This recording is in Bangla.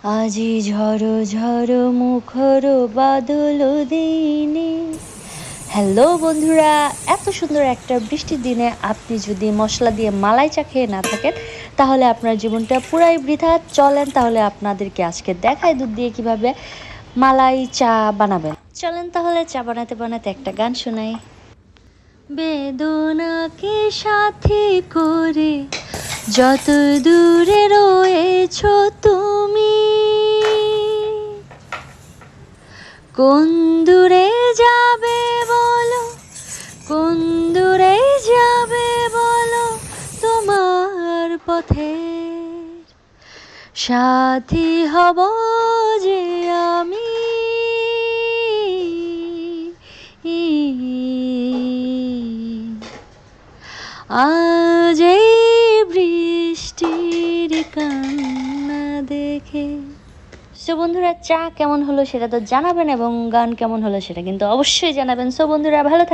আজি ঝড়ো ঝড়ো মুখর বাদল দিনে। হ্যালো বন্ধুরা, এত সুন্দর একটা বৃষ্টির দিনে আপনি যদি মশলা দিয়ে মালাই চা খেয়ে না থাকেন তাহলে আপনার জীবনটা পুরাই বৃথা। চলেন তাহলে আপনাদেরকে আজকে দেখাই দুধ দিয়ে কিভাবে মালাই চা বানাবেন। চলেন তাহলে চা বানাতে বানাতে একটা গান শোনাই। বেদনাকে সাথী করে যত দূরে রয়েছ তুমি, কোন দূরে যাবে বলো, কোন দূরে যাবে বলো, তোমার পথে সাথী হব যে আমি। আজ এই বৃষ্টির কান্না দেখে। সো বন্ধুরা, চা কেমন হলো সেটা তো জানাবেন এবং গান কেমন হলো সেটা কিন্তু অবশ্যই জানাবেন। সো বন্ধুরা, ভালো